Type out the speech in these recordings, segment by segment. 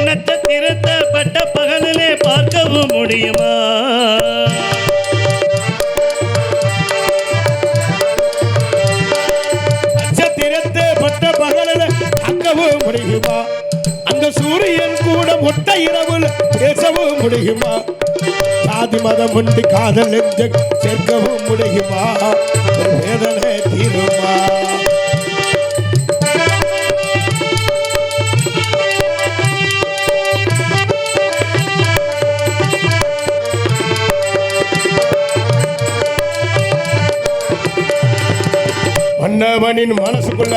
நட்சத்திரத்தை பட்ட பகலிலே பார்க்கவும் முடியுமா? நட்சத்திரத்தை பட்ட பகலிலே பார்க்கவும் முடியுமா? அந்த சூரியன் கூட மொட்டை இரவுல பேசவும் முடியுமா? ஜாதி மதம் உண்டு காதல் நெஞ்ச சேர்க்கவும் முடியுமா? வேதனை தீருமா? மன்னவனின் மனசுக்குள்ள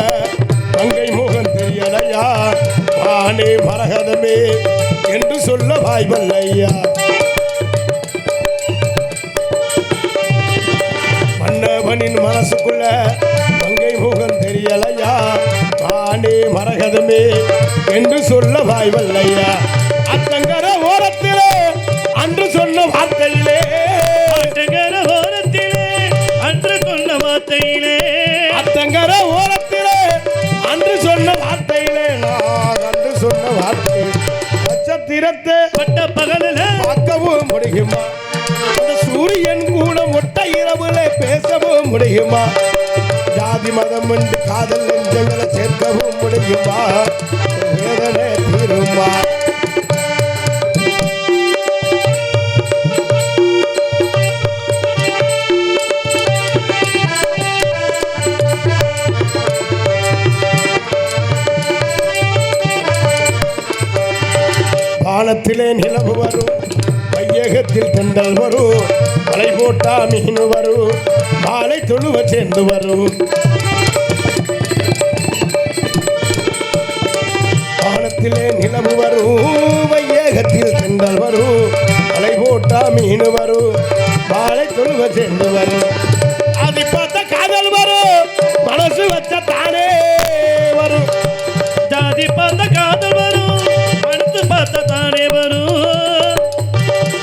மங்கை முகம் தெரியலையா? ஆனே மரகதமே என்று சொல்ல வாய்வல்லையா? மன்னவனின் மனசுக்குள்ள மங்கை முகம் தெரியலையா? ஆனே மரகதமே என்று சொல்ல வாய்வல்லையா? அத்தங்கர ஓரத்திலே அன்று சொன்ன வார்த்தையிலே, அத்தங்கர ஓரத்திலே அன்று சொன்ன வார்த்தையிலே, அத்தங்கர ஓரத்திலே அன்று சொன்ன வார்த்தையிலே, நான் அன்று சொன்ன வார்த்தை நட்சத்திரத்தை பட்ட பகலில பார்க்கவும் முடியுமா? அந்த சூரியன் கூட மொட்டை இரவுல பேசவும் முடியுமா? ஜாதி மதம் என்று காதல் நெஞ்சங்களை சேர்க்கவும் முடியுமா? வேதனை தீருமா? வானத்திலே நிலவு வரும், வையகத்தில் தென்றல் வரும், மலை போட்டா மீன் வரும், மாலை தொழுவ சேர்ந்து வரும். வானத்திலே நிலவு வரும், வையகத்தில் தென்றல் வரும், மலை போட்டா மீன் வரும், மாலை தொழுவ சேர்ந்து வரும். அதை பார்த்த காதல் வரும், மனசு வச்ச தானே வரும். ஜாதி பார்த்த காதல் வரும், மனசு பார்த்த தானே வரும்.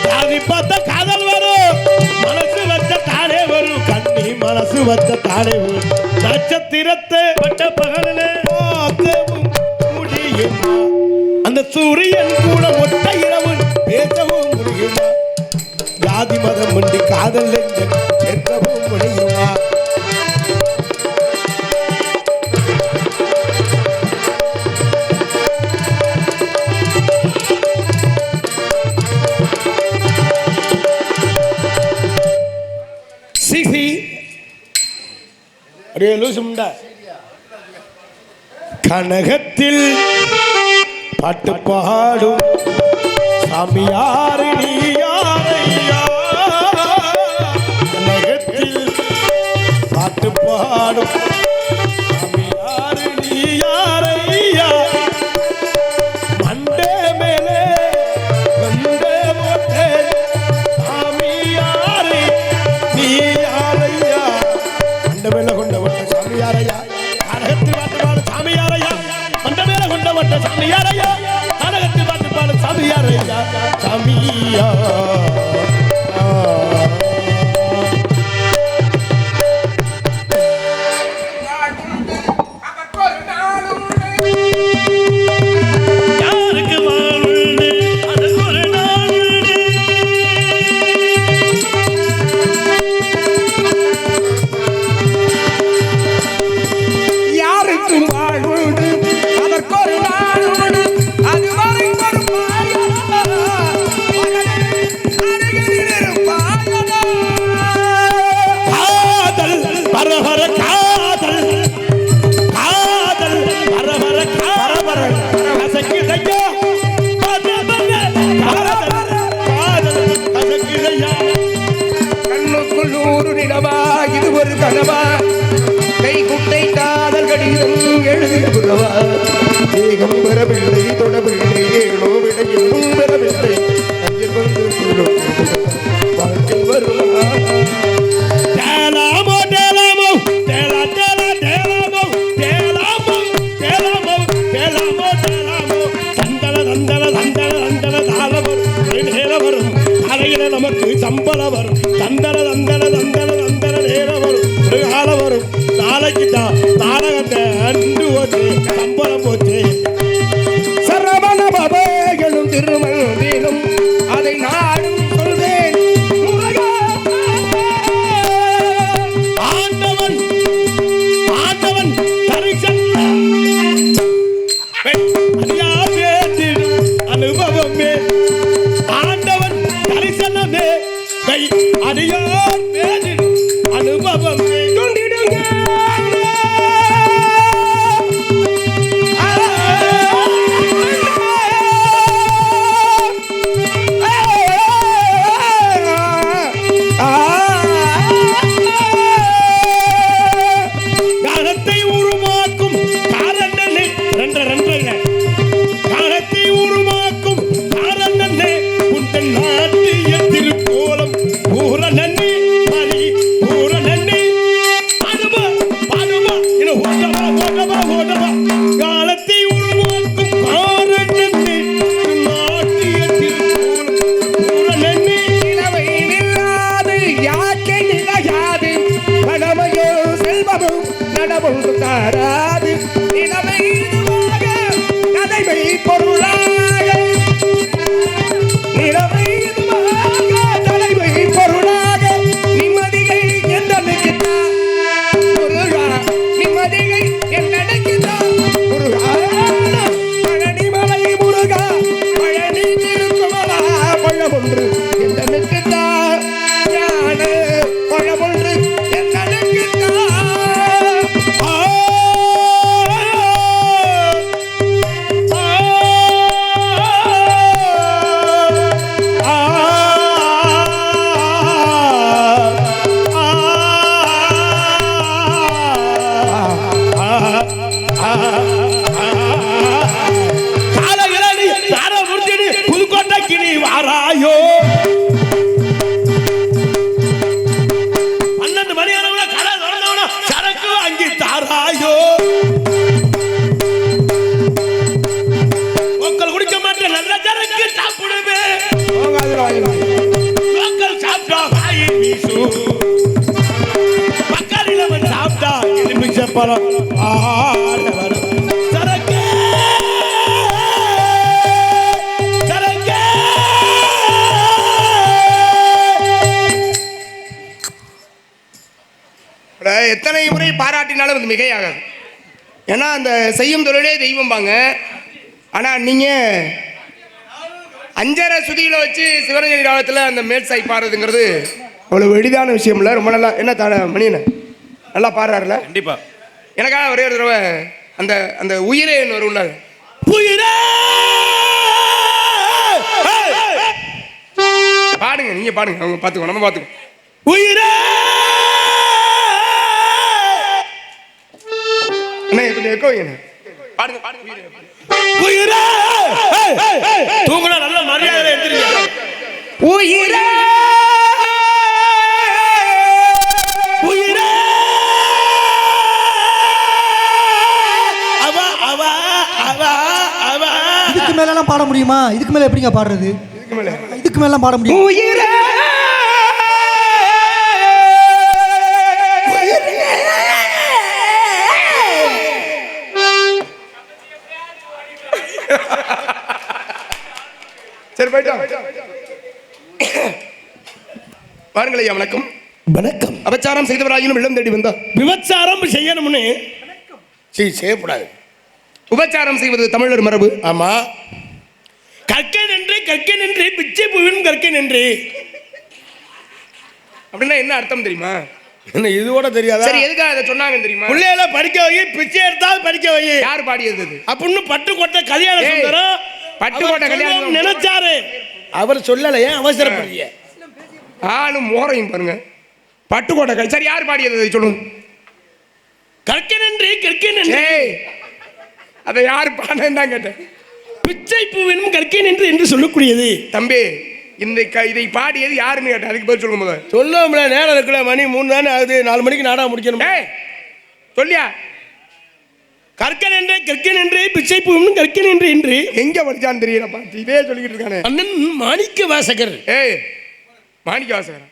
ஜாதி பார்த்த காதல் வரும், மனசு வச்ச தானே வரும். கண்ணி மனசு வச்ச தானே வரும். நட்சத்திரத்தை பட்ட பகலில பார்க்கவும் முடியுமா? அந்த சூரியன் கூட மொட்டை இரவு பேசவும் முடியுமா? ஜாதி மதம் உண்டு காதல் நெஞ்ச சேர்க்கவும் முடியுமா? சிசி அடே லூசும்டா. கனகத்தில் பாட்டு பாடும் சாமியார் நீ யாரையா? கனகத்தில் பாட்டு பாடும் சாமியார் நீ யாரையா? மண்டே மேலே கொண்டே போட்டே சாமியார் நீ யாரையா? மண்ட மேல கொண்ட ஒட்ட சாமியாரையா? கனகத்தில் பாட்டு பாடும் சாமியாரையா? மண்ட மேல கொண்ட ஒட்ட சாமியாரையா? கனகத்தில் பாட்டு பாடும் சாமியாரையா? சாமியா யாருக்கு வாழ்வுண்டு அதற்கு ஒரு நாள் உண்டு. யாருக்கும் வாழ்வுண்டு அதற்கொரு நாள் உண்டு. அதுவரை ஒரு காதல் பரபர காதல், காதல் பரபர பரபர கசக்கிதையா? காதல் கசக்கிதையா? கண்ணுக்குள் நூறு நிலவா இது ஒரு கனவா? கை குட்டை காதல் கடிதம் எழுதிய புறவா? தேகம் பெறவில்லை தொடவில்லை ஏனோ விடையிலும் பெறவில்லை அஞ்சில் வந்து வாழ்க்கை வருவா? டேலாமோ டேலாமோ டேலா டேலா டேலாமோ டேலாமோ டேலாமோ டேலாமோ டேலாமோ தந்தல தந்தல தந்தல தந்தல தாள வரும் நேர வரும் அலையில நமக்கு சம்பளம் வரும். தந்தல தந்தல தந்தல தந்தல நேர வரும் கால வரும். நாளைக்கு நாடகத்தை போல போச்சு. சரவண பவ எனும் திருமந்திரம் அதை நாடும் சொல்வேன் முருகா. ஆண்டவன் ஆண்டவன் தரிசன அடியார் வேண்டிடும் அனுபவமே. ஆண்டவன் தரிசனமே அடியார் வேண்டிடும் அனுபவமே. கொண்டிடுங்க காலத்தை உருவாக்கும் காரணனே காலத்தை உருவாக்கும் காரணனே உந்தன் நாட்டிய திருக்கோலம் பூரணனே பரி பூரணனே. பாடுமா பாடுமா இன்னும் ஓடவா ஓடவா ஓடவா. காலத்தை உருவாக்கும் காரணனே நாட்டிய திருக்கோலம் பூரணனே. நிலவை நில்லாது யாக்கை நிலையாது பணமையோ செல்வமும் நடமும் தாராது. நிலவை இதுவாக நடைமை பொருளாக நிலவை இதுவாக தலைமை பொருளாக நிம்மதியை என்னைக்குதா முருகா. நிம்மதியை என்னைக்குதா முருகா. பழனிமலை முருகா பழனி திருக்குமலா பழமொன்று என்னைக்குதா ஞான பழமொன்று என்னைக்குதா. காலகிரணி தாரமூர்த்தினி புதுக்கோட்டைக்கு நீ வாராயோ. 12 மணி அளவுல கடை திறந்தவன சரக்கு வாங்கி தாராயோ. மக்கள் குடிக்க மாட்டேன் நல்ல சரக்கு சாப்பிடுவேன். மக்கள் சாப்பிட்டா வாய் வீசு. மக்கள் இளவன் சாப்பிட்டா எலுமிச்சை பழம் ஆட வரும். சரக்கு சரக்கு எத்தனை முறை பாராட்டினாலும் அது மிகையாகாது. ஏன்னா அந்த செய்யும் தொழிலே தெய்வம்பாங்க. ஆனால் நீங்கள் 5.5 சுதியில் வச்சு சிவரஞ்சனி ராகத்தில் அந்த மேல் சாய் பாடுறதுங்கிறது அவ்வளோ எளிதான விஷயம் இல்லை. ரொம்ப நல்லா என்ன தானே மணியனை நல்லா பாடுறாருல. கண்டிப்பா எனக்காக ஒரே ஒரு தடவை அந்த அந்த உயிரேன்னு வரும்ல, உயிரே பாடுங்க, நீங்கள் பாடுங்க, அவங்க பார்த்துக்கோ, நம்ம பார்த்துக்கோ. உயிரே அண்ணா கொஞ்சம் எக்கோ வைங்க, பாடுங்க பாடுங்க உயிரே. உயிரே தூங்குனா நல்ல மரியாதை எடுத்துருங்க. உயிரே உயிரே அவ அவ அவ அவ. இதுக்கு மேலலாம் பாட முடியுமா? இதுக்கு மேல எப்படிங்க பாடுறது? இதுக்கு மேலாம் பாட முடியும்? உயிரே சரி போயிட்டோம். பாருங்கள் ஐயா, வணக்கம். வணக்கம். அபச்சாரம் செய்தவராயினும் இல்லம் தேடி வந்தா விபச்சாரம் செய்யணும்னு செய்யக்கூடாது. உபச்சாரம் செய்வது தமிழர் மரபு. ஆமா. கற்கை நின்று பிச்சை பூவின் கற்கை நின்று அப்படின்னா என்ன அர்த்தம் தெரியுமா? என்ன இது கூட தெரியாதா? சரி, எதுக்காக அதை சொன்னாங்க தெரியுமா? பிள்ளைகளை படிக்க வை, பிச்சை எடுத்தால் படிக்க வை. யார் பாடியது அது? அப்படின்னு பட்டுக்கோட்டை கல்யாண சுந்தரம் பட்டுக்கோட்டை கல்யாணம் நினைச்சாரு. அவர் சொல்லலையே, அவசரப்படுறீங்க. ஆளும் மோரையும் பாருங்க. பட்டுக்கோட்டை சரி, யார் பாடியது அதை சொல்லுங்க. கற்கை நின்று அதை யார் பாடுன்னு தான் கேட்டேன். பிச்சை பூவினும் கற்கை நின்று என்று சொல்லக்கூடியது. தம்பி, இதை பாடியது யாருன்னு கேட்டேன், அதுக்கு பதில் சொல்லுங்க. முதல்ல சொல்லுவோம்ல, நேரம் இருக்குல்ல, மணி 3 தானே ஆகுது, 4 மணிக்கு நாடகம் முடிக்கணும். சொல்லியா? கற்கை நின்று பிச்சை பூவினும் கற்கை நின்று என்று எங்க படிச்சான்னு தெரியலப்பா, இதே சொல்லிக்கிட்டு இருக்கானே. அண்ணன் மாணிக்க வாசகர். மாணிக்க வாசகர்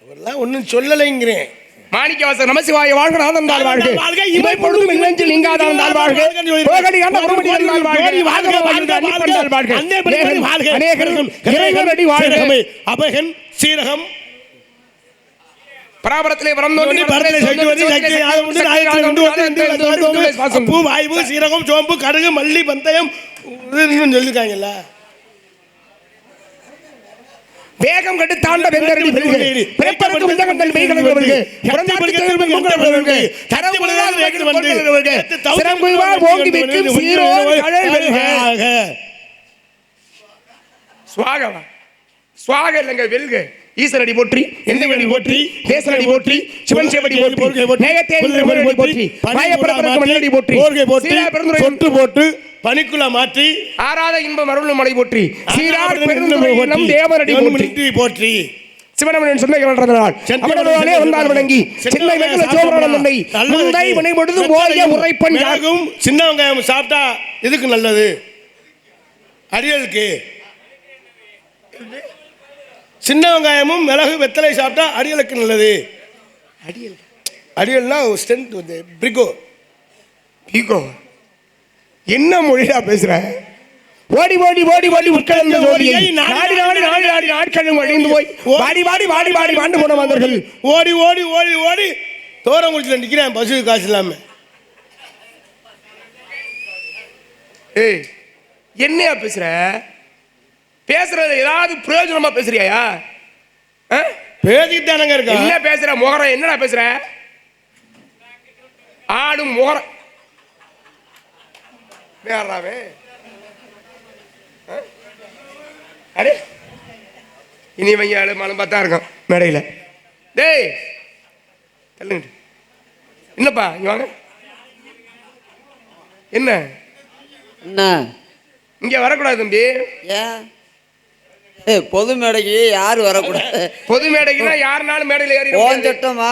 அவர்லாம் ஒன்றும் சொல்லலைங்கிறேன். மாணிக்கவாசகர் நமசிவாய வாழ்க நாதன் தாழ் வாழ்க இவை பொழுதும் இளஞ்சில் நீங்காதான் தாழ் வாழ்க போகடி ஆண்ட குருமடி தாழ் வாழ்க வாழ்க வாழ்க அன்னிப்பன் தாழ் வாழ்க அநேகரும் இறைவனடி வாழ்க அபகன் சீரகம் பராபரத்திலே வரம் தோன்றி பூ வாய்வு சீரகம் சோம்பு கடுகு மல்லி பந்தயம் சொல்லிருக்காங்கல்ல. வேகம் கட்டு தாண்ட வெந்தரடி பெருகு பிறப்பதற்கு உந்தகந்தல் மெய்களை வருக பிறந்தாத்துக்கு மங்கள வருக தரவுளால் வேகம் வருக சிறங்குவார் ஓங்கி வைக்கும் சீரோர் கடல் வருக ஸ்வாகவா ஸ்வாக இல்லங்க வெல்க ஈஸ்வரடி போற்றி எந்தவடி போற்றி தேசரடி போற்றி சிவன் சேவடி போற்றி நேயத்தே இந்திரமடி போற்றி மாயப்பரப்பரக்க மல்லடி போற்றி சீரா பெருந்துரை சொட்டு போட்டு பனிக்குள்ள மாற்றி ஆராத இன்பம் அருளும் மலை போற்றி சீரார் பெருந்துரை நம் தேவரடி போற்றி போற்றி சிவனமன் சொன்னதால் அவனோடே வந்தார் வணங்கி சின்ன வெகுல சோபரன் நன்னை முந்தை வினை பொழுது ஓய உரைப்பன் யாகும் சின்ன வெங்காயம் சாப்பிட்டா இதுக்கு நல்லது அடியலுக்கு சின்ன வெங்காயமும் மிளகு வெத்தலை சாப்பிட்டா அடியலுக்கு நல்லது. அடியல்னா ஸ்ட்ரென்த் வந்து பிரிகோ பீகோ என்ன மொழியா பேசுற ஓடி ஓடி ஓடி ஓடி உட்கலந்த ஜோதியை நாடி நாடி நாடி நாடி நாட்களும் அழிந்து போய் வாடி வாடி வாடி வாடி வாண்டு போன வந்தவர்கள் ஓடி ஓடி ஓடி ஓடி தோரங்குடிச்சில் நிற்கிறேன் பசு காசு இல்லாம. ஏய் என்னையா பேசுற பேசுறது ஏதாவது பிரயோஜனமா பேசுறியா பேசிக்கிட்டு தானங்க இருக்கா என்ன பேசுற முகரம் என்னடா பேசுற ஆடும் முகரம் வேறாவே அடே இனி வைங்க ஆளு மலம் பார்த்தா இருக்கும் மேடையில் டேய் தள்ளுங்க என்னப்பா இங்க வாங்க என்ன என்ன இங்க வரக்கூடாது தம்பி ஏன் பொது மேடைக்கு யாரும் வரக்கூடாது பொது மேடைக்குன்னா யாருனாலும் மேடையில் ஏறி போன் சட்டமா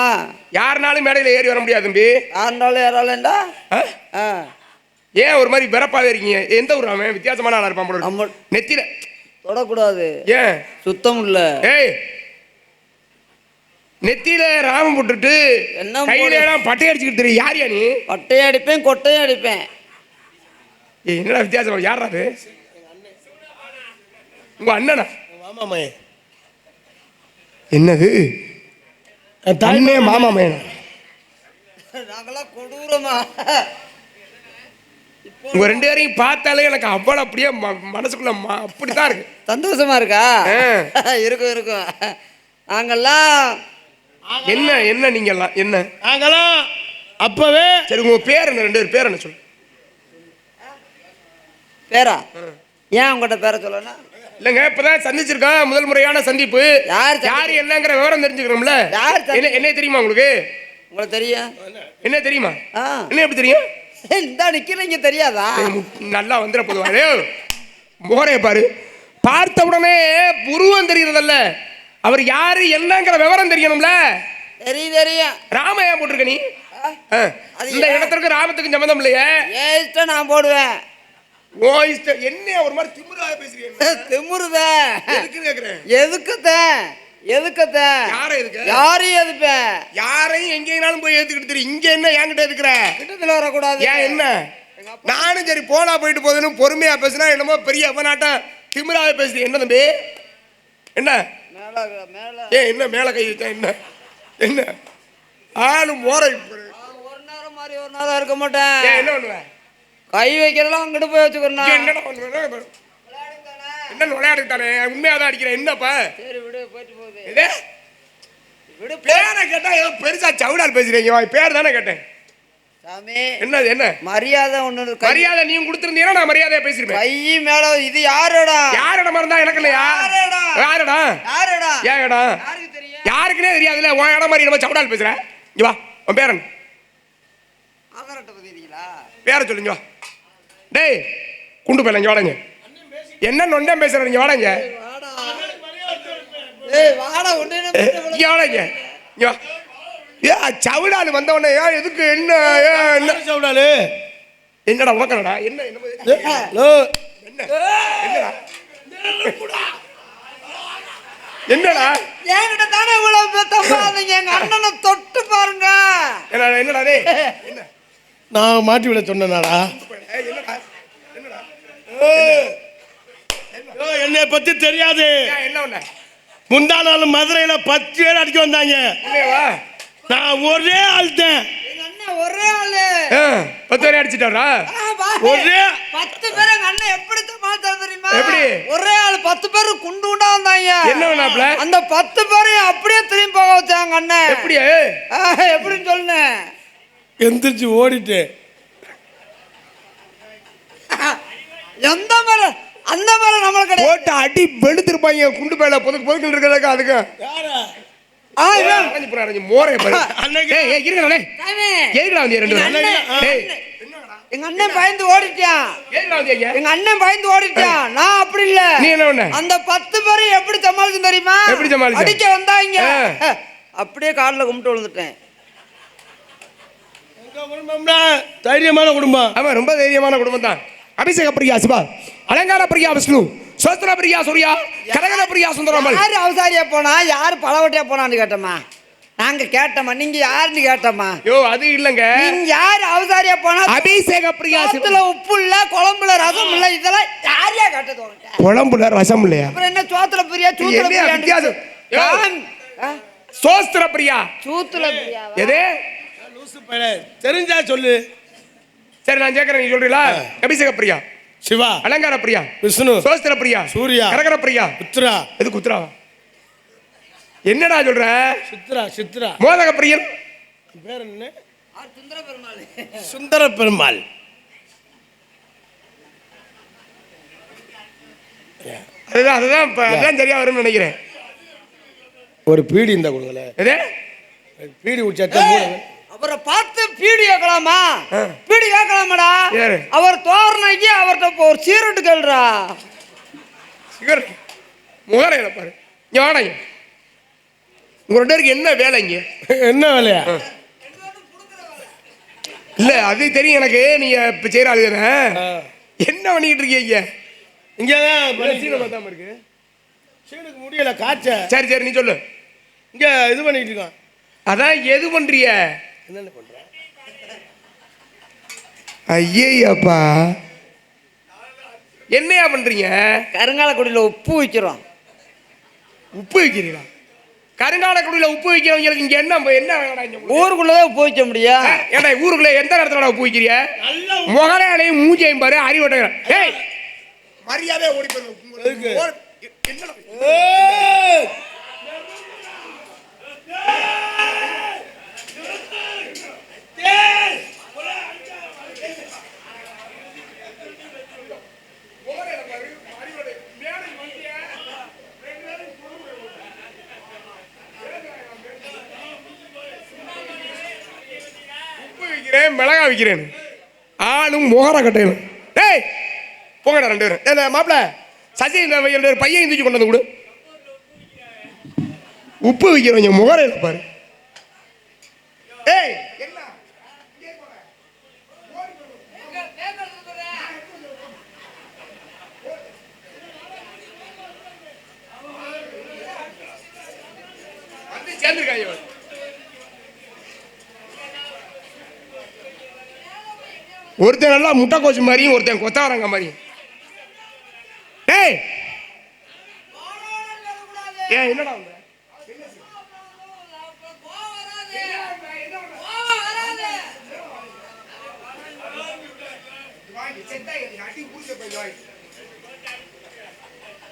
யாருனாலும் மேடையில் ஏறி வர முடியாது தம்பி யாருனாலும் ஏறாளேண்டா ஏன் ஒரு மாதிரி வெறப்பாவே இருக்கீங்க எந்த ஊர் அவன் வித்தியாசமான ஆளா இருப்பான் போல நம்ம நெத்தில தொடக்கூடாது ஏன் சுத்தம் இல்ல ஏய் நெத்தியில ராமம் போட்டுட்டு என்ன கையில எல்லாம் பட்டை அடிச்சுக்கிட்டு தெரியும் யாரியா நீ பட்டையும் அடிப்பேன் கொட்டையும் அடிப்பேன் என்னடா வித்தியாசம் யாரா அது உங்க அண்ணனா மாமாமே என்னது தன்மே மாமாமே நாங்களாம் கொடூரமா உங்க ரெண்டு பேரையும் பார்த்தாலே எனக்கு அவ்வளவு அப்படியே மனசுக்குள்ள அப்படித்தான் இருக்கு சந்தோஷமா இருக்கா இருக்கும் இருக்கும் நாங்கெல்லாம் என்ன என்ன நீங்க எல்லாம் என்ன நாங்களாம் அப்பவே சரி உங்க பேர் என்ன ரெண்டு பேர் பேர் என்ன சொல்லு பேரா ஏன் உங்கள்கிட்ட பேரை சொல்லணும் இல்லங்க இப்பதான் சந்திச்சிருக்கோம் முதல் முறையான சந்திப்பு யாரு என்னங்கிற விவரம் தெரிஞ்சுக்கிறோம்ல என்ன தெரியுமா உங்களுக்கு உங்களுக்கு தெரியும் என்ன தெரியுமா என்ன எப்படி தெரியும் இந்த நிக்கிறீங்க தெரியாதா நல்லா வந்துட போதுவாரு மோரைய பாரு பார்த்த உடனே புருவம் தெரியுறதல்ல அவர் யாரு என்னங்கிற விவரம் தெரியணும்ல தெரியும் தெரியும் ராமையா போட்டிருக்க நீ இந்த இடத்துக்கு ராமத்துக்கு சம்மந்தம் இல்லையே ஏன் இஷ்டம் நான் போடுவேன் ஓ இஷ்டம் என்ன ஒரு மாதிரி திமிராக பேசுறீங்க திமுருத எதுக்கு கேக்குறேன் எதுக்கத்த யாரை எதுக்க யாரையும் எதுப்பேன் யாரையும் எங்கேனாலும் போய் ஏத்துக்கிட்டு தெரியும் இங்க என்ன என்கிட்ட இருக்கிற கிட்டத்துல வரக்கூடாது ஏன் என்ன நானும் சரி போனா போயிட்டு போதுன்னு பொறுமையா பேசுனா என்னமோ பெரிய அப்பனாட்டம் திமிராக பேசுறீங்க என்ன தம்பி என்ன ஏன் என்ன மேல கை வச்சா என்ன என்ன ஆளும் மோரை ஒரு நேரம் மாதிரி ஒரு நேரம் இருக்க மாட்டேன் என்ன பண்ணுவேன் கை வைக்கிறதெல்லாம் அங்கிட்டு போய் வச்சுக்கணும் என்னடா பண்ணுவேன் என்ன விளையாடுத்தானே உண்மையாதான் அடிக்கிறேன் என்னப்பா சரி விடு போயிட்டு போகுது இது விடு பேரை கேட்டா ஏதோ பெருசா சவுடால் பேசுறீங்க பேர் தானே கேட்டேன் சாமி என்னது என்ன மரியாதை ஒண்ணு மரியாதை நீங்க கொடுத்திருந்தீங்கன்னா நான் மரியாதையா பேசிருப்பேன் கை மேல இது யாரோடா யாரிடம் இருந்தா எனக்கு இல்லையா யாரடா யாரோடா ஏன் இடம் யாருக்கு தெரியும் யாருக்குன்னே தெரியாதுல்ல உன் இடம் மாதிரி நம்ம சவுடால் பேசுறேன் இங்க வா உன் பேரன் ஆதார் அட்டை பத்திரீங்களா பேரை சொல்லுங்க வா டேய் குண்டு போயில இங்க வாடங்க என்ன நொண்டம் பேசுறேன் இங்க வாடங்க ஏய் வாடா ஒண்ணே இங்க வாடங்க இங்க வா ஏ சவுடால் வந்த உடனே எதுக்கு என்ன என்ன சவுடாலு என்னடா உனக்கடா என்ன என்ன என்னடா என்னடா என்கிட்ட தானே இவ்வளவு தம்பாதீங்க. எங்க அண்ணனை தொட்டு பாருங்க. என்னடா டேய் என்ன நான் மாட்டி விட சொன்னேனாடா? என்னடா என்னை பத்தி தெரியாது. என்ன ஒண்ணு முந்தா நாள் மதுரையில 10 பேர் அடிக்க வந்தாங்க. இல்லையா நான் ஒரே ஆள் தான். எங்க அண்ணன் ஒரே ஆளு. 10 பேரை அடிச்சிட்டாரா? ஒரே 10 பேர் எங்க அண்ணன் எப்படி சமாளிச்சாரு தெரியுமா? எப்படி? ஒரே ஆளு 10 பேர் குண்டு குண்டா வந்தாங்க. என்ன வேணாப்ல? அந்த 10 பேரையும் அப்படியே திரும்பி போக வச்சாங்க அண்ணன். எப்படியா? எப்படின்னு சொல்லுங்க. எந்திரிச்சு ஓடிட்டு எந்த மேல அந்த மேல நம்மளுக்கு கிடையாது. போட்டு அடி வெளுத்திருப்பாங்க குண்டு பையில பொதுக்கு இருக்கிறதுக்கு அதுக்கு மோரைய பாரு. ஏய் இருக்கடா டேய். ஏய்டா வந்து ரெண்டு டேய் எங்க அண்ணன் பயந்து ஓடிட்டான். ஏய்டா வந்து எங்க அண்ணன் பயந்து ஓடிட்டான். நான் அப்படி இல்ல. நீ என்ன பண்ண? அந்த 10 பேரை எப்படி சமாளிச்சு தெரியுமா? எப்படி சமாளிச்ச? அடிக்க வந்தாங்க. அப்படியே கால்ல கும்பிட்டு விழுந்துட்டேன். தைரியமான குடும்பம். ஆமா ரொம்ப தைரியமான குடும்பம் தான். அபிஷேக பிரியா சிவா, அலங்கார பிரியா விஷ்ணு, சோஸ்திர பிரியா சூர்யா, கரகர பிரியா சுந்தரமல். யாரு அவசாரியா போனா, யாரு பழவட்டியா போனான்னு கேட்டோமா? நாங்க கேட்டோமா? நீங்க யாருன்னு கேட்டோமா? யோ அது இல்லங்க. நீங்க யாரு அவசாரியா போனா? அபிஷேக பிரியா சோத்துல உப்பு இல்ல, குழம்புல ரசம் இல்ல, இதெல்லாம் யாரையா கேட்டது உன்கிட்ட? குழம்புல ரசம் இல்லையா? அப்புறம் என்ன சோத்துல பிரியா சூத்துல என்ன வித்தியாசம்? பிரியா? சோஸ்திர பிரியா சூத்துல பிரியா? எது தெரிஞ்சா சொல்லு. சரி நான் கேக்குறேன், நீ சொல்றீங்களா? அபிஷேக பிரியா சிவா, அலங்கார பிரியா விஷ்ணு, சோஸ்திர பிரியா சூர்யா, கரகர பிரியா உத்ரா. எது குத்ரா? என்னடா சொல்ற? சித்ரா. சித்ரா மோதக பிரியன் பேர் என்ன? சுந்தர பெருமாள். சுந்தர பெருமாள். அதுதான் சரியா வரும்னு நினைக்கிறேன். ஒரு பீடி இந்த கொடுக்கல. எது பீடி உச்சத்தை அவரை பார்த்து பீடி கேட்கலாமா? பீடி கேட்கலாமாடா? யாரு? அவர் தோரணைக்கு அவர்கிட்ட ஒரு சீரட்டு கேள்றா. சிகரெட் முகரையில பாரு. இங்க வாடங்க. உங்க 2 பேருக்கு என்ன வேலை இங்க? என்ன வேலையா? இல்ல அது தெரியும் எனக்கு. நீங்க இப்ப செய்யற ஆளு தானே. என்ன பண்ணிட்டு இருக்கீங்க? இங்கதான் சீனை பார்த்தாம இருக்கு. சீனுக்கு முடியல காய்ச்ச. சரி சரி நீ சொல்லு. இங்க இது பண்ணிட்டு இருக்கான். அதான் எது பண்றிய? என்னென்ன பண்ற? ஐயப்பா என்னையா பண்றீங்க? கருங்காலக்குடியில உப்பு வைக்கிறோம். உப்பு வைக்கிறீங்களா? கருங்காலக்குடியில உப்பு வைக்கிறவங்களுக்கு இங்க என்ன என்ன ஊருக்குள்ளதான் உப்பு வைக்க முடியும். ஏடா ஊருக்குள்ள எந்த இடத்துல உப்பு வைக்கிறிய? முகலையும் மூஞ்சியும் பாரு அறிவட்ட. ஏய் மரியாதை ஓடி போய் மிளகா வைக்கிறேன். ஆளும் முகர கட்டையும். டேய் போங்கடா 2 பேரும். என்ன மாப்பிள சசி இந்த பையன் தூக்கி கொண்டு வந்து கொடு. உப்பு வைக்கிறவங்க முகரையில பாரு. ஏய் என்ன வந்து சேர்ந்துருக்காங்க. ஒருத்தன் நல்லா முட்டை கோச்சு மாதிரியும் ஒருத்தன் கொத்தவரங்க மாதிரியும். டேய் ஏன் என்னடா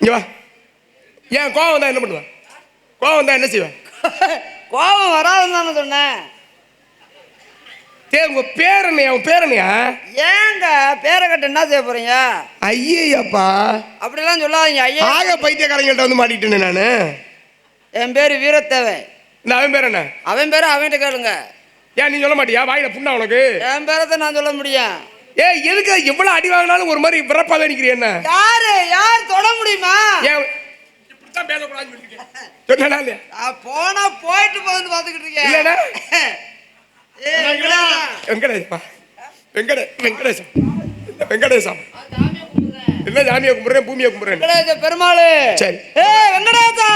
இங்க வா. ஏன் கோவம் வந்தா என்ன பண்ணுவேன்? கோவம் வந்தா என்ன செய்வேன்? கோபம் வராதுன்னு தானே சொன்னேன். உங்க பேர் என்னையா? உன் பேர் என்னையா? ஏங்க பேரை கட்ட என்ன செய்ய போறீங்க? ஐயப்பா அப்படிலாம் சொல்லாதீங்க. ஐயா ஆக பைத்தியக்காரங்கள்ட்ட வந்து மாட்டிக்கிட்டேன் நானு. என் பேரு வீரத்தேவன். இந்த அவன் பேர் என்ன? அவன் பேரை அவன்கிட்ட கேளுங்க. ஏன் நீ சொல்ல மாட்டியா? வாயில புண்ணா உனக்கு? என் பேரத்தை நான் சொல்ல முடியும். ஏய் எதுக்கு எவ்வளவு அடி வாங்கினாலும் ஒரு மாதிரி விறப்பாவே நிக்கிறீ? என்ன யார் தொட முடியுமா? ஏன் இப்படித்தான் பேசக்கூடாதுன்னு சொல்லிருக்கேன். சொன்னா இல்லையா? போனா போயிட்டு போகுது பாத்துக்கிட்டு இருக்கேன். இல்லடா வெங்கடேசா வெங்கடேசா வெங்கடேசம் வெங்கடேசம் என்ன சாமியை கும்பிடுறேன் பூமியை கும்பிடுறேன் வெங்கடேச பெருமாளு. சரி. ஏய் வெங்கடேசா,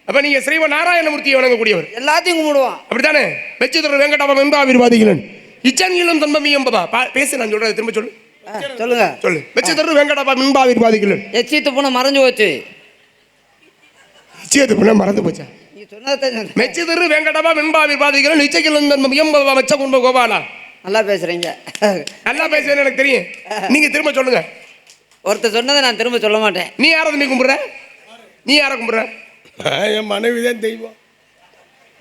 அப்ப நீங்க ஸ்ரீவ நாராயணமூர்த்தியை வணங்கக்கூடியவர் எல்லாத்தையும் கும்பிடுவான். அப்படித்தானே? வெச்சிதர் வெங்கடாபம் என்பாவிர்வாதிகளன் இச்சனியிலும் தன்பமியும் பேசு. நான் சொல்றது திரும்ப சொல்லு. சொல்லுங்க. சொல்லு. வெச்சிதர் வெங்கடாபம் என்பாவிர்வாதிகளன் எச்சித்து பூனை மறைஞ்சு போச்சு. இச்சியது புன மறந்து போச்சா? நீ சொன்னதான் மெச்சிதர் வெங்கடாபம் என்பாவிர்வாதிகளன் இச்சைக்கிலும் தன்பமியும் வச்ச கும்ப கோபாலா. நல்லா பேசுறீங்க. நல்லா பேசுறேன்னு எனக்கு தெரியும். நீங்க திரும்ப சொல்லுங்க. ஒருத்தர் சொன்னதை நான் திரும்ப சொல்ல மாட்டேன். நீ யாரை தம்பி கும்பிடுற? நீ யாரை கும்பிடுற? என் மனைவி தான் தெய்வம்.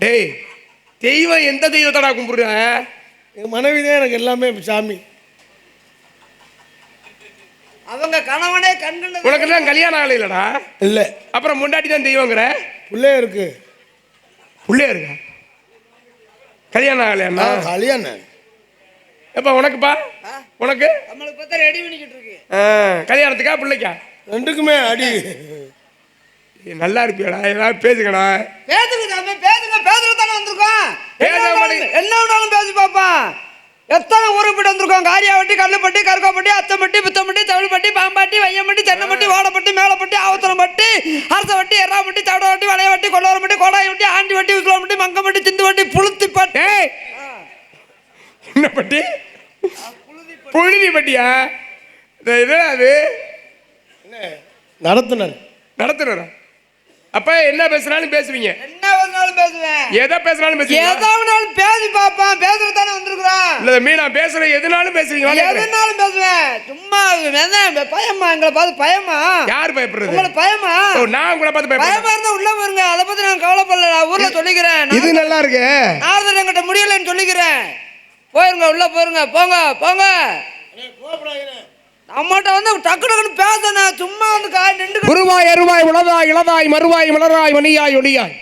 டேய், தெய்வம் எந்த தெய்வத்தடா கும்பிடுற? என் மனைவி தான் எனக்கு எல்லாமே சாமி. அவங்க கணவனே கண்கண்ட. உனக்கு எல்லாம் கல்யாணம் ஆகல இல்லடா? இல்ல. அப்புறம் முண்டாட்டி தான் தெய்வங்கிற? பிள்ளைய இருக்கு. பிள்ளைய இருக்கா? கல்யாணம் ஆகலையா? கல்யாணம். எப்ப உனக்குப்பா? உனக்கு நம்மளுக்கு பார்த்தா ரெடி பண்ணிக்கிட்டு இருக்கு. கல்யாணத்துக்கா பிள்ளைக்கா? ரெண்டுக்குமே அடி. நல்லா இருப்பியாடா? ஏதாவது பேசுங்கடா. பேசுங்க சாமி, பேசுங்க. பேசுறது தானே வந்திருக்கோம். பேச மாட்டேங்க. என்ன வேணாலும் பேசி பாப்பா. எத்தனை ஊருக்கு போயிட்டு வந்திருக்கோம். காரியாவட்டி, கல்லுப்பட்டி, கருக்காப்பட்டி, அத்தம்பட்டி, பித்தம்பட்டி, தவிழ்பட்டி, பாம்பாட்டி, வையம்பட்டி, தென்னம்பட்டி, வாடப்பட்டி, மேலப்பட்டி, ஆவத்தனம்பட்டி, அரசவட்டி, எறாப்பட்டி, தவடவட்டி, வளையவட்டி, கொள்ளவரம்பட்டி, கோடாயவட்டி, ஆண்டிவட்டி, விக்ரமட்டி, மங்கம்பட்டி, சிந்துவட்டி, புளுத்திப்பட்டி. என்ன பட்டி? புழுதி பட்டியா? இது அது நடத்துனர். நடத்துறா? அப்ப என்ன பேசுறாலும் பேசுவீங்க? என்ன வேணாலும் பேசுவேன். எதை பேசுறாலும் பேசுவீங்க? எதாவது பேசி பாப்பான். பேசுறது தானே வந்திருக்கிறோம். இல்ல மீ, நான் பேசுற எதுனாலும் பேசுவீங்க? எதுனாலும் பேசுவேன். சும்மா பயமா? எங்களை பார்த்து பயமா? யார் பயப்படுறது? உங்களுக்கு பயமா? நான் உங்களை பார்த்து பயப்படுறேன். பயமா இருந்தா உள்ள வருங்க. அதை பத்தி நான் கவலைப்படல. நான் ஊர்ல சொல்லிக்கிறேன். இது நல்லா இருக்கு. நாரதன் என்கிட்ட முடியலன்னு சொல்லிக்கிறேன். போயிருங்க, உள்ள போயிருங்க. போங்க போங்க. நம்மகிட்ட வந்து டக்கு டக்குன்னு பேசணும். சும்மா வந்து நின்று குருவாய் அருவாய் உளதாய் இளதாய் மறுவாய் மலராய் மணியாய் ஒளியாய்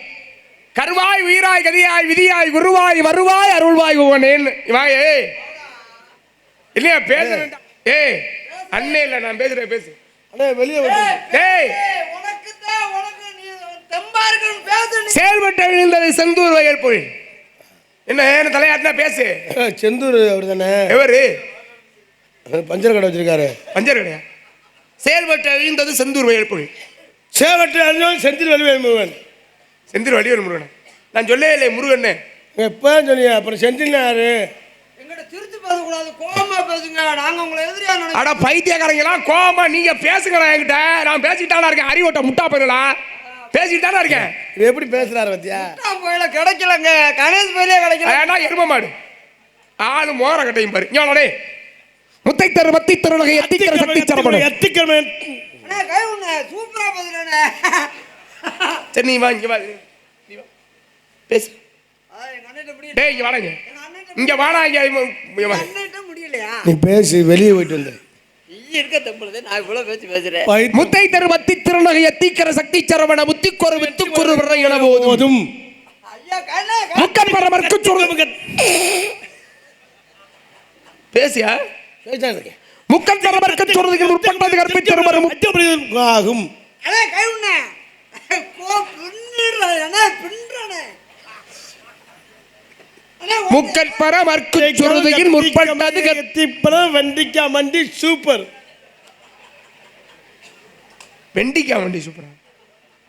கருவாய் உயிராய் கதியாய் விதியாய் குருவாய் வருவாய் அருள்வாய் உவனேன்னு வாயே இல்லையா பேசுறேன். ஏய் அண்ணே இல்ல, நான் பேசுறேன். பேசு. வெளியே ஏய் உனக்கு நீ தெம்பா இருக்குன்னு பேசு. செயல்பட்டு எழுந்தது செந்தூர் வயல் பொழி. என்ன தலையாட்டினா பேசு. செந்தூர் அவர் தானே? எவரு? பஞ்சர் கடை வச்சிருக்காரு. பஞ்சர் கடையா? செயல்பட்டு எழுந்தது செந்தூர் வயல் பொழி. சேவட்டு அழிஞ்சோம் செந்தில் வடிவேல் முருகன். செந்தில் வடிவேல் முருகன். நான் சொல்லவே இல்லை முருகன். எப்போ சொன்னீங்க? அப்புறம் செந்தில் யாரு? எங்கிட்ட திருத்தி பேசக்கூடாது. கோபமா பேசுங்க. நாங்க உங்களை எதிரியா நினைக்கிறோம். அட பைத்தியக்காரங்களா, கோமா நீங்க பேசுங்கடா என்கிட்ட. நான் பேசிட்டானா இருக்கேன். அறிவோட்ட முட்டா போயிடலாம். பேசிட்டு தானே இருக்கேன். இது எப்படி பேசுறாரு பத்தியா? போயில கிடைக்கலங்க. கணேஷ் போயிலே கிடைக்கல. ஏன்னா எரும மாடு ஆளு மோர கட்டையும் பாரு. ஞானே முத்தை தரு மத்தி தருணகை எத்திக்கிற சக்தி சரபணம் எத்திக்கிற அண்ணே கை உண்ண சூப்பரா பேசுறேனே. சரி நீ வா இங்க வா. நீ வா பேசு. எங்க அண்ணன்ட்ட முடியல. டேய் இங்க வாடங்க. எங்க அண்ணன்ட்ட இங்க வாடா. இங்க அண்ணன்ட்ட முடியலையா? நீ பேசி வெளியே போயிட்டு வந்து. நீ இருக்க தம்புளதே நான் இவ்வளவு பேசுறேன். முத்தை தரு மத்தி தருணகை எத்திக்கிற சக்தி சரபண முத்திக்கொரு வித்துக்கொரு விரையன போதும் ஐயா கண்ணே முக்கன் பரமர்க்கு சொல்லுங்க. பேசியா? முக்கன் பரமர்க்கு சொல்றதுக்கு முற்பட்டது கற்பித்தரு வரும் ஆகும். அண்ணே கை உண்ண கோ பின்றறனே பின்றறனே. முக்கன் பரமர்க்கு சொல்றதுக்கு முற்பட்டது கத்திப்பறம் வெண்டிக்கா மண்டி சூப்பர். வெண்டிக்காய் வண்டி சூப்பரா?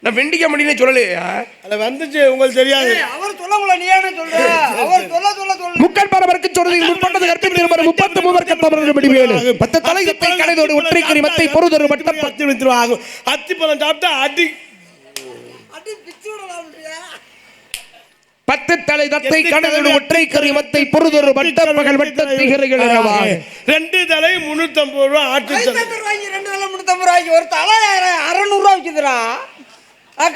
நான் வெண்டிக்காய் வண்டினே சொல்லலையா? அது வந்துச்சு உங்களுக்கு தெரியாது. அவர் சொல்லல நீ என்ன சொல்ற? அவர் சொல்ல முக்கன் பரமர்க்கு சொல்றதுக்கு முற்பட்டது கற்பித்தரு வரும் 33 வர்க்கத்தவர்கள் முடிவேலு 10 தலை கத்தை கடைதோடு ஒற்றை கரிமத்தை பொறுதொரு மட்டம் 10 வித்துரு ஆகும். அத்திப்பழம் சாப்பிட்டா அடி அடி பிச்சு விடலாம்ன்றியா? 10 தலை தத்தை கடைதோடு ஒற்றை கரிமத்தை பொறுதொரு மட்டம் பகல் வட்ட திகரைகள் எனவா 2 தலை 350 ரூபாய் ஆட்டு தலை. 2 தலை 350 ரூபாய்க்கு ஒரு தலை 600 ரூபாய் விக்குதுடா.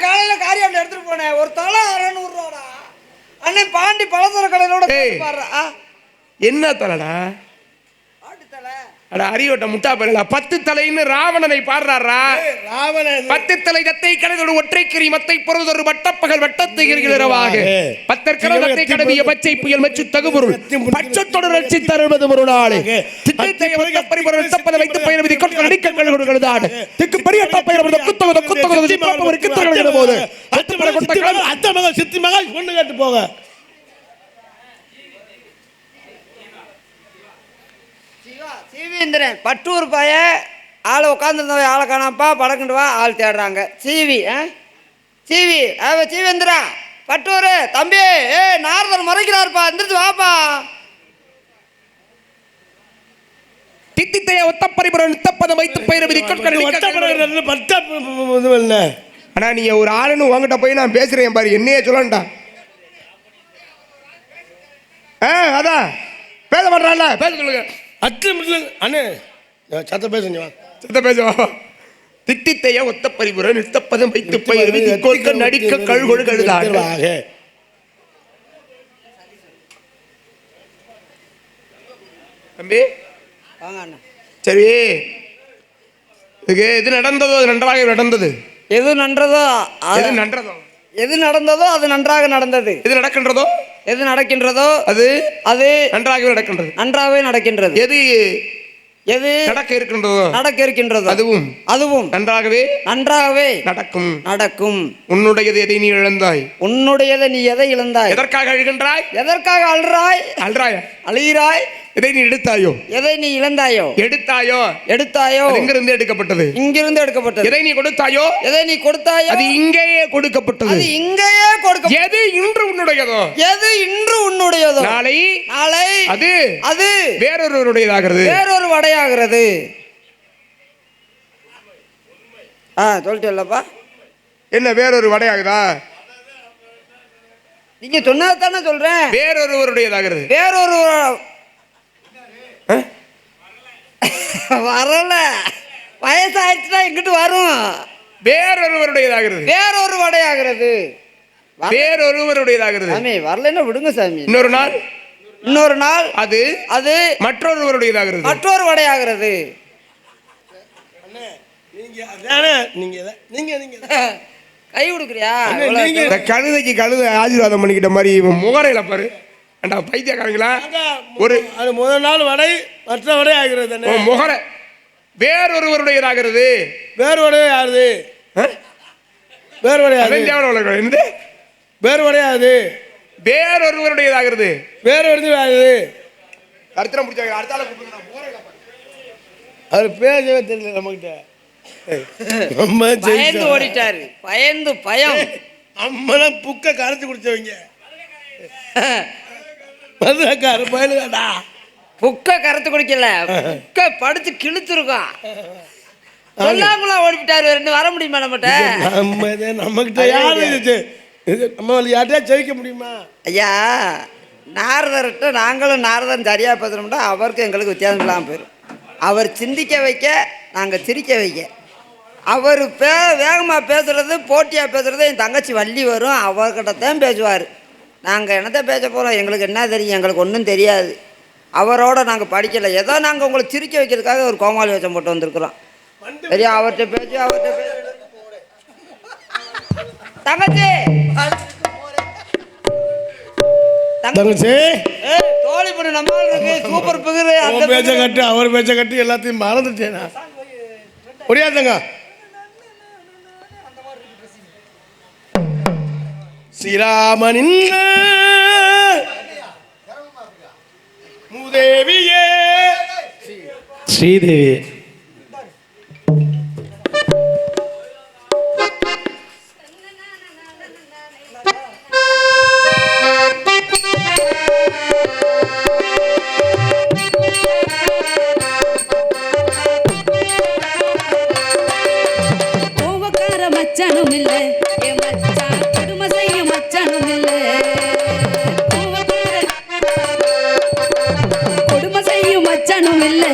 காலையில காரியாவில் எடுத்துட்டு போனேன். ஒரு தலை 600 ரூபாடா. அண்ணே பாண்டி பலசர கடையிலோட பாடுறா. என்ன தலைடா? ஆட்டு தலை. அட அரியோட்ட முட்டா பரல 10 தலைன்னு ராவணனை பாடுறாரா? ராவணன் 10 தலை தத்தை கடைதோடு ஒற்றை கரிமத்தை பொறுதொரு மட்டப்பகல் வட்டத்தை இரவாக 10 கரதத்தை கடவிய பச்சை புயல் மச்சு தகுபொருள் பச்சத்தோடு ரட்சி தருவது ஒரு நாள் திட்டத்தை அவருக்கு பரிபூரண தப்பத வைத்து பயணவிதி கொட்கள் அடிக்கங்கள் கொடுக்கிறதாடு திக்கு பெரிய தப்பையில குத்தக குத்தக ஒரு கித்தர்கள் போது அத்தமல கொட்டகள் அத்தமக சித்தி மக பொண்ணு கேட்டு போக. சிவேந்திரன் பட்டூர் பய ஆள் உட்காந்துருந்தவன் ஆளை காணாப்பா படக்குண்டு வா ஆள் தேடுறாங்க சீவி சீவி சீவேந்திரா பட்டூர் தம்பி நாரதர் மறைக்கிறாருப்பா எந்திரிச்சு வாப்பா. தித்தித்தைய ஒத்தப்பரிபுரம் நித்தப்பதம் வைத்து பயிரவிதி ஆனா நீ ஒரு ஆளுன்னு உங்ககிட்ட போய் நான் பேசுறேன் பாரு என்னையே சொல்லண்டா. அதான் பேச மாட்டான்ல பேச சொல்லுங்க. அண்ணே சத்த பேசுங்க சத்த பேசுவா. தித்தித்தைய ஒத்த பரிபுரம் நித்தப்பதம் வைத்து பயிரவிதி கொள்க நடிக்க கழுகொழு கழுதாக. தம்பி வாங்க அண்ணா. சரி எது நடந்ததோ அது நன்றாக நடந்தது. எது நன்றதோ எது நன்றதோ எது நடந்ததோ அது நன்றாக நடந்தது. எது நடக்கின்றதோ எது நடக்கின்றதோ அது அது நன்றாகவே நடக்கின்றது. நன்றாகவே நடக்கின்றது. எது எது நடக்க இருக்கின்றதோ நடக்க இருக்கின்றதோ அதுவும் அதுவும் நன்றாகவே நன்றாகவே நடக்கும் நடக்கும். உன்னுடையது எதை நீ இழந்தாய்? உன்னுடையதை நீ எதை இழந்தாய்? எதற்காக அழுகின்றாய்? எதற்காக அழுறாய்? அழுறாயா? அழுகிறாய்? எதை நீ எடுத்தாயோ? எதை நீ இழந்தாயோ? எடுத்தாயோ? எடுத்தாயோ? எங்கிருந்து எடுக்கப்பட்டது? இங்கிருந்து எடுக்கப்பட்டது. எதை நீ கொடுத்தாயோ? எதை நீ கொடுத்தாயோ? அது இங்கேயே கொடுக்கப்பட்டது. அது இங்கேயே கொடுக்க. எது இன்று உன்னுடையதோ? எது இன்று உன்னுடையதோ நாளை நாளை அது அது வேறொருவருடையதாகிறது. வேறொரு வடையாகிறது. சொல்லிட்டேன்லப்பா. என்ன வேறொரு வடையாகுதா? நீங்க சொன்னதானே சொல்றேன். வேறொருவருடையதாகிறது. வேறொரு வரல வயசாயிடுச்சுன்னா எங்கிட்டு வரும். வேறொருவருடையதாகிறது. வேறொரு வடையாகிறது. வேறொருவருடையதாகிறது. சாமி வரலன்னா விடுங்க சாமி. இன்னொரு நாள் இன்னொரு நாள் அது அது மற்றொருவருடையதாகிறது. மற்றொரு வடையாகிறது. கை கொடுக்குறியா? கழுதைக்கு கழுதை ஆசீர்வாதம் பண்ணிக்கிட்ட மாதிரி இவன் முகரையில பாரு. அண்டா பைத்தியக்காரங்களா. ஒரு அது முதல் நாள் வடை மற்ற வடை ஆகிறது. முகரை வேறொருவருடையதாகிறது. வேறு வடை ஆகுது. வேறு வடை ஆகுது. வேறு வடை ஆகுது. வேறொருவருடையதாகிறது. வேறு வடை ஆகுது. கருத்தரம் பிடிச்சாங்க. அடுத்தால அவர் பேசவே தெரியல நம்மகிட்ட. பயந்து ஓடிட்டாரு. பயந்து பயம். அம்மதான் புக்க கரைச்சி குடிச்சவங்க. மதுரக்கார பயலுகாடா. புக்க கரைச்சு குடிக்கல. புக்க படிச்சு கிழிச்சிருக்கோம். சொல்லாமலாம் ஓடிவிட்டாரு. ரெண்டு வர முடியுமா நம்மகிட்ட? நம்மகிட்ட யாரு நம்ம யார்ட்டையா ஜெயிக்க முடியுமா? ஐயா நாரதர்கிட்ட நாங்களும் நாரதன் சரியா பேசுறோம்னா அவருக்கு எங்களுக்கு வித்தியாசம் இல்லாமல் போயிடும். அவர் சிந்திக்க வைக்க நாங்கள் சிரிக்க வைக்க. அவர் வேகமாக பேசுறது போட்டியாக பேசுறது என் தங்கச்சி வள்ளி வரும். அவர்கிட்ட தான் பேசுவார். நாங்கள் என்னத்தை பேச போகிறோம்? எங்களுக்கு என்ன தெரியும்? எங்களுக்கு ஒன்றும் தெரியாது. அவரோட நாங்கள் படிக்கலை. ஏதோ நாங்கள் உங்களை சிரிக்க வைக்கிறதுக்காக ஒரு கோமாளி வேஷம் போட்டு வந்திருக்கிறோம். சரியா? அவர்கிட்ட பேசி தங்கச்சி தங்கச்சி தோழி பண்ணு நம்ம இருக்கு. Super figure. அவர் பேச்ச கட்டு அவர் பேச்ச கட்டு எல்லாத்தையும் மறந்துட்டேனா? முடியாதுங்க. ஸ்ரீராமனின் மூதேவியே ஸ்ரீதேவி மச்சானும் இல்ல என் மச்சான் கொடுமை செய்யும் மச்சானும் இல்ல. கொடுமை செய்யும் மச்சானும் இல்ல.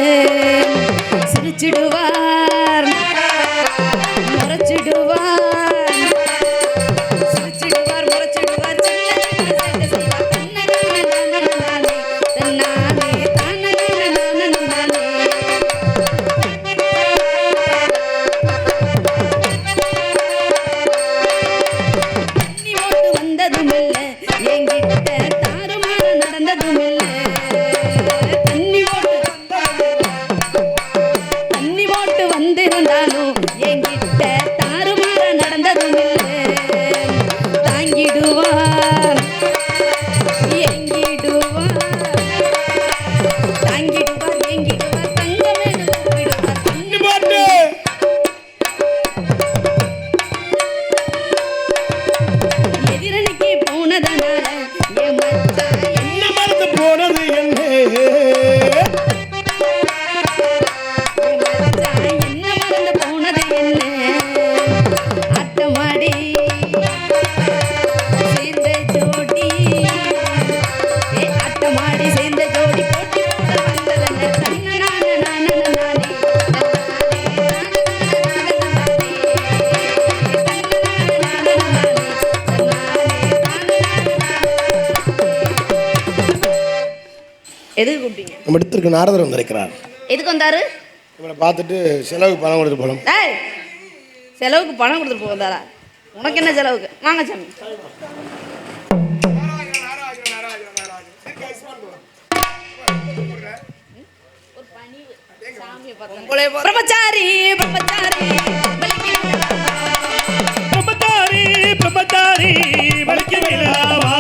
சிரிச்சிடுவார் முறைச்சிடுவார். சிரிச்சிடுவார் முறைச்சிடுவார். தண்ணி போட்டு நம்ம இடத்திற்கு நாரதர் வந்திருக்கிறார். எதுக்கு வந்தாரு? இவனை பார்த்துட்டு செலவுக்கு பணம் கொடுத்து போகலாம். டேய், செலவுக்கு பணம் கொடுத்துட்டு போந்தாரா? உனக்கு என்ன செலவுக்கு? வாங்க சாமி. பிரம்மச்சாரி பிரம்மச்சாரி பிரம்மச்சாரி பிரம்மச்சாரி வலிக்கு விழாவா.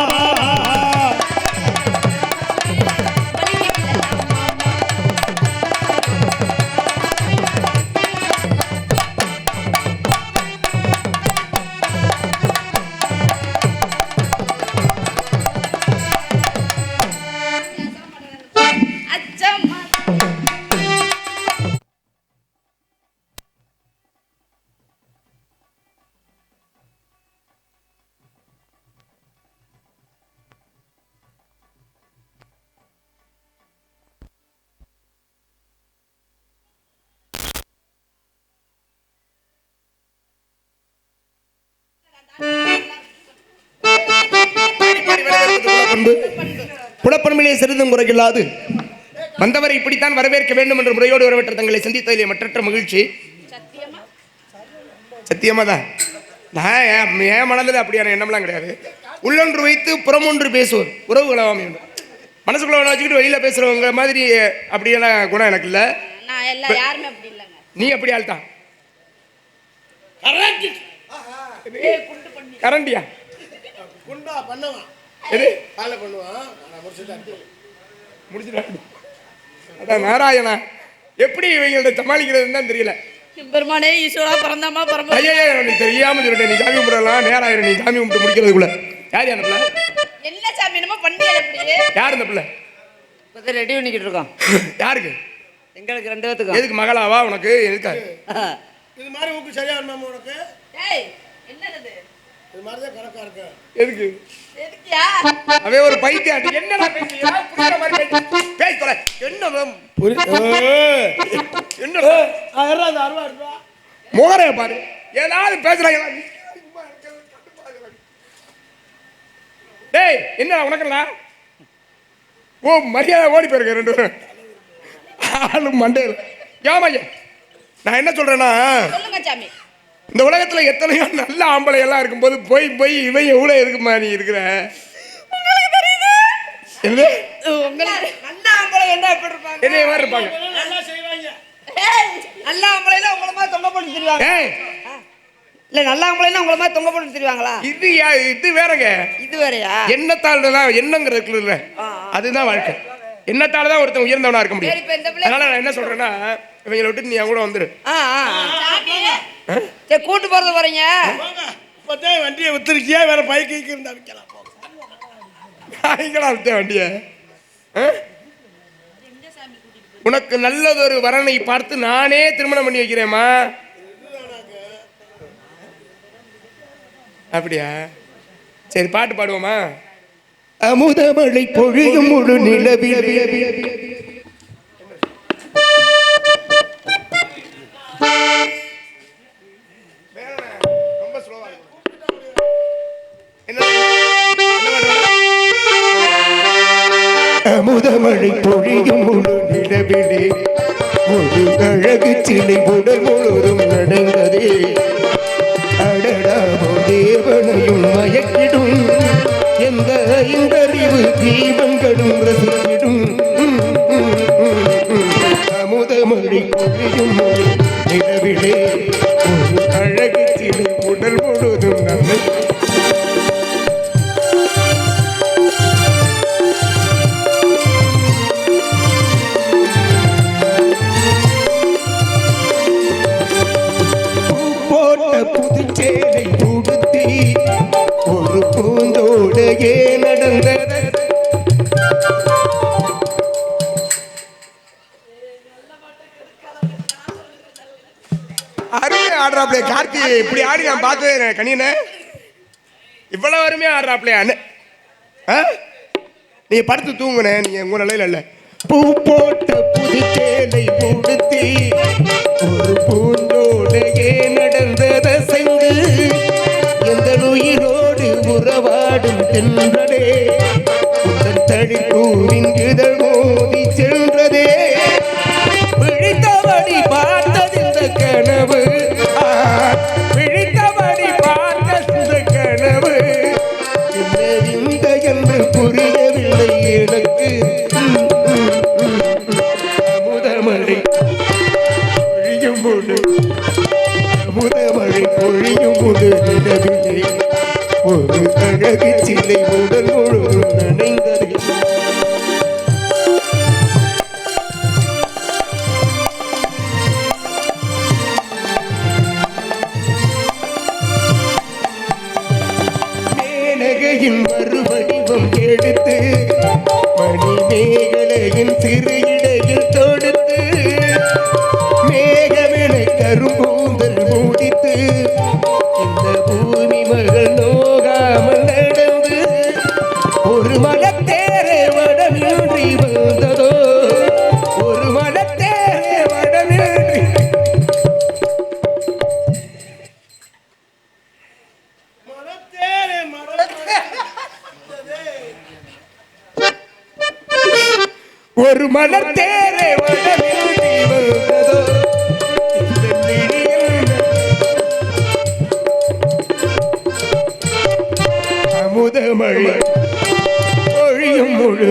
அச்சம்மா. குலப்பண்பிலே சிறிதும் குறையில்லாது வந்தவரை இப்படித்தான் வரவேற்க வேண்டும் என்ற முறையோடு வரவேற்ற தங்களை சந்தித்ததிலே மற்றற்ற மகிழ்ச்சி. சத்தியமா தான். நான் என் மனதில் அப்படியான எண்ணம்லாம் கிடையாது. உள்ளொன்று வைத்து புறமொன்று பேசுவோர் உறவுகளாக வேண்டும். மனசுக்குள்ள வச்சுக்கிட்டு வெளியில பேசுறவங்க மாதிரி அப்படியான குணம் எனக்கு இல்லை. நான் எல்லாம் யாருமே அப்படி இல்லைங்க. நீ அப்படி ஆள் தான். கரண்டியா குண்டா பண்ணுவான். எது காலை பண்ணுவான். முடிச்சுட்டா. அதான் நாராயணா எப்படி இவங்கள்ட்ட சமாளிக்கிறதுன்னு தான் தெரியல. பெருமானே ஈஸ்வரா பரந்தாமா பரமா. ஐயா எனக்கு தெரியாம சொல்லிட்டேன். நீ சாமி கும்பிடலாம் நேராயிரம். நீ சாமி கும்பிட்டு முடிக்கிறதுக்குள்ள யார் அந்த பிள்ளை? என்ன சாமி என்னமோ பண்ணியா? எப்படி யார் இந்த பிள்ளை? இப்போ ரெடி பண்ணிக்கிட்டு இருக்கோம். யாருக்கு? எங்களுக்கு 2 பேத்துக்கும். எதுக்கு மகளாவா உனக்கு? எதுக்கா இது மாதிரி ஊக்கு சரியா இருந்தாம உனக்கு? டேய் என்னது இது மாதிரி தான் கணக்கா இருக்கு. எதுக்கு? எதுக்கியா? அவன் ஒரு பைத்தியாட்டி. என்னடா பேசுறீங்க? புரியுற மாதிரி பேச தொலை. என்ன என்ன மோகரைய பாரு. ஏதாவது பேசுறாங்க. டேய் என்ன உனக்குண்ணா? ஓ மரியாதை ஓடி போயிருக்க 2 பேரும். ஆளும் மண்டையில் ஏமாய்யா. நான் என்ன சொல்றேன்னா, சொல்லுங்க சாமி. இந்த உலகத்துல எத்தனையோ நல்ல ஆம்பளை எல்லாம் இருக்கும்போது போய் போய் இவன் எவ்வளவு இருக்குமா நீ இருக்கிற? உங்களுக்கு தெரியுது? என்ன உங்களுக்கு நல்ல ஆம்பளை என்ன எப்படி இருப்பாங்க? என்ன மாதிரி இருப்பாங்க? நல்லா செய்வாங்க. ஏய், நல்ல ஆம்பளைல உங்கள மாதிரி தொங்க போட்டு திரிவாங்க. ஏய் இல்ல நல்ல ஆம்பளைனா உங்கள மாதிரி தொங்க போட்டு திரிவாங்களா? இது வேறங்க. இது வேறயா? எண்ணத்தால் தான் எண்ணங்கிறது இல்ல. அதுதான் வாழ்க்கை. எண்ணத்தால தான் ஒருத்தன் உயர்ந்தவனா இருக்க முடியும். சரி, இப்ப இந்த பிள்ளை அதனால நான் என்ன சொல்றேன்னா, இவங்களை விட்டு நீ கூட வந்துரு. சாமி. சரி கூட்டு போறது போறீங்க. இப்பதான் வண்டியை வித்துருக்கியா? வேற பைக்கு இருந்தா விற்கலாம். வித்த வண்டிய. உனக்கு நல்லதொரு வரனை பார்த்து நானே திருமணம் பண்ணி வைக்கிறேம்மா. அப்படியா? சரி பாட்டு பாடுவோமா? அமுதமழை பொழியும் முழு நிலவில் ரொம்ப ஸ்லோவா அமுதமழை பொழியும் முழு நிலவிலே ஒரு அழகு சிலை உடல் முழுதும் நடந்ததே. அடடாமோ தேவனையும் மயக்கிடும் எந்த ஐந்தறிவு தீபங்களும் ரசிக்கிடும். அமுதமழை பொழியும் முழு நிலவிலே ஒரு அழகு சிலை உடல் முழுதும் நடந்ததே. புதுச்சேலை உடுத்தி ஒரு பூந்தோடையே நடந்தது. அருமையா ஆடுறாப்லே கார்த்தி. இப்படி ஆடி நான் பார்த்ததே கனியனே. இவ்வளவு அருமையா ஆடுறாப்லே. நீ படுத்து தூங்குனே. நீங்க உங்க நிலையில இல்ல. பூ போட்ட புதுச்சேலை உடுத்தி ஒரு பூந்தோடையே நடந்தத சென்று எந்த உயிரோடு உறவாடும் தென்றலே உங்கள் தடி பூவின் இதழ் மோதி சென்ற மழை பொழியும் போது அமுத மழை பொழியும் போது நிலவிலே ஒரு அழகு சிலை உடல் முழுவதும் நனைந்தது. மேனகையின் மறுவடிவம் எடுத்து மணிமேகலையின் சிறு இடையில் தொடுத்து மேகமென கரும்பூந்தல் மூடித்து இந்த பூமி மகள் நோகாமல் நடந்து ஒரு மலத்தேரே வடமின்றி வந்ததோ ஒரு மலத்தேரே வடமின்றி ஒரு மலத்தேரே வடமின்றி வந்ததோ இந்த நிலையில் அமுதமழை பொழியும் முழு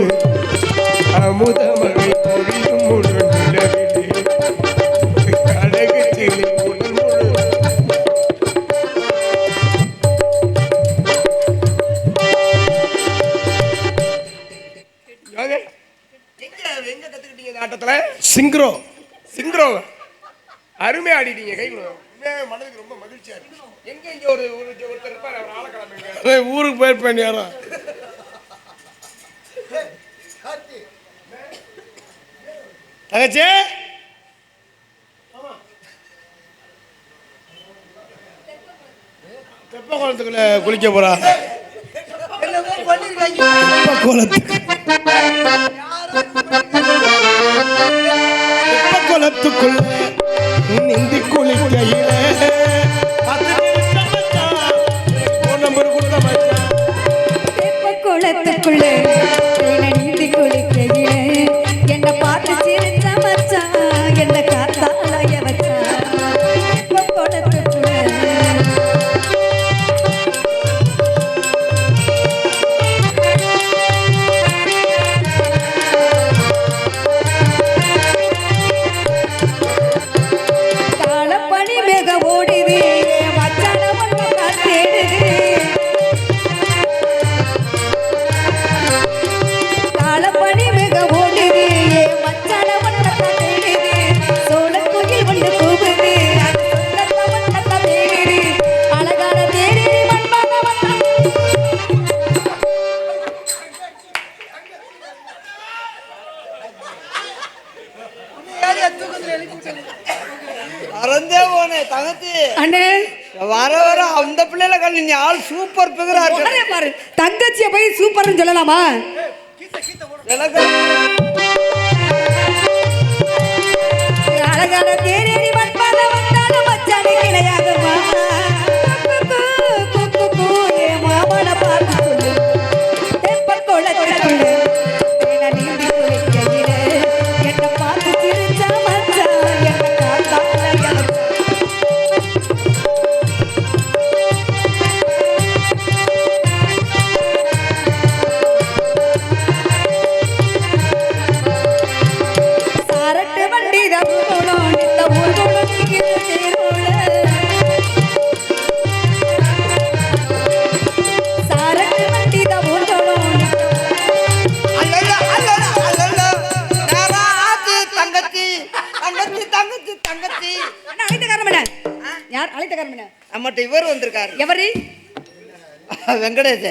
அமுதமழை பொழியும் முழு நிலவிலே அழகு சிலை உடல் முழு எங்க கத்துக்கிட்டீங்க இந்த ஆட்டத்துல? சிங்க்ரோ சிங்க்ரோ அருமையா ஆடிட்டீங்க. கை கொடுங்க. உண்மையாவே மனதுக்கு ரொம்ப மகிழ்ச்சியா இருக்கு. எங்க இங்க ஒருத்தர் இருப்பாரு, அவர் ஆளக்கிழமைங்க ஊருக்கு போயிருப்பேன் யாரும். தங்கச்சி தெப்ப குளத்துக்குள்ள குளிக்க போறா. தெப்ப குளத்துக்கு தெப்ப குளத்துக்குள்ள நீந்தி குளிக்கையில நம்பர் கொடுத்த மச்சான் குளத்துக்குள்ள நீந்தி குளிக்கையில என்ன பார்த்து சிரிச்ச மச்சான் என்ன காத்தாலய வச்சான் குளத்துக்குள்ள காலப்பனி மிக ஓடுது மச்சான ஒன்று காத்தேடுது காலப்பனி மிக ஓடுது மச்சான ஒன்று காத்தேடுது சோழக்குயில் ஒன்று கூவுது அது சொந்தத்தை ஒன்று காத்தேடுது அழகான தேடி மண்பான வந்தா மறந்தே போனே தங்கச்சி. அண்ணே வர வர அந்த பிள்ளைல கல் நீ ஆள் சூப்பர் பிகரா இருக்கு. பாரு, பாரு தங்கச்சியை போய் சூப்பர்னு சொல்லலாமா எனக்கு அழகான தேரேறி மண்பான வந்தாலும் மச்சானே கிடையாதுமா ஏ மாமன பார்த்து சொல்லு தெப்ப குளத்துக்குள்ள நீந்தி குளிக்கையில என்ன பார்த்து சிரிச்சா மச்சான் என்ன காத்தால சாரட்டு வண்டி தூளோம் நித்த ஊர்வலம் நீங்கிட்டு தேரோட சாரட்டு வண்டி தூளோம் அல்லல்ல அல்லல்ல அல்லல்ல நேரா ஆத்து தங்கச்சி தங்கச்சி தங்கச்சி தங்கச்சி. அண்ணா அழைத்த காரணம் என்ன யார் அழைத்த காரணம் என்ன நம்மகிட்ட இவர் வந்திருக்காரு. எவரு வெங்கடேஷ்.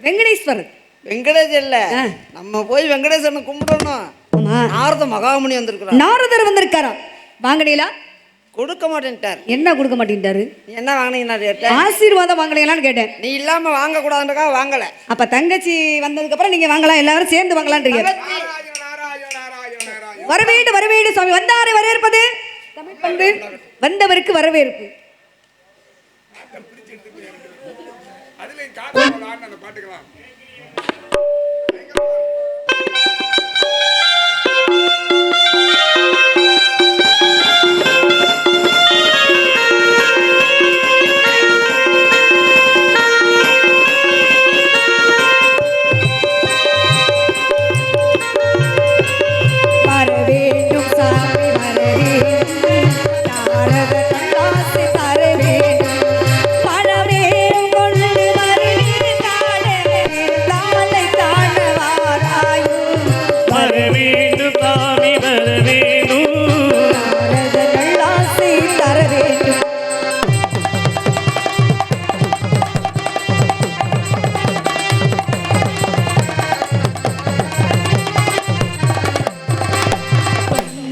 வெங்கடேஸ்வர் வெங்கடேஷ் இல்ல, ஆ. நம்ம போய் வெங்கடேசனை கும்பிடணும். ஆமா நாரத மகாமுனி வந்திருக்கிறார். நாரதர் வந்திருக்காரா வாங்கினீங்களா கொடுக்க மாட்டேன்ட்டார். என்ன கொடுக்க மாட்டேன்ட்டாரு நீ என்ன வாங்கினீங்கன்னா கேட்டேன். ஆசீர்வாதம் வாங்கலையான்னு கேட்டேன் நீ இல்லாம வாங்க கூடாதுன்றக்கா வாங்கல. அப்ப தங்கச்சி வந்ததுக்கு அப்புறம் நீங்க வாங்கலாம் எல்லாரும் சேர்ந்து வாங்கலான்றீங்க வரவேண்டு சுவாமி வந்தாரை வரவேற்பது தமிழ் பண்பு வந்தவருக்கு வரவேற்பு பாட்டுக்கலாம். வரவேண்டும் சாமி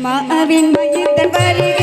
மாவின் மையத்தன் வருக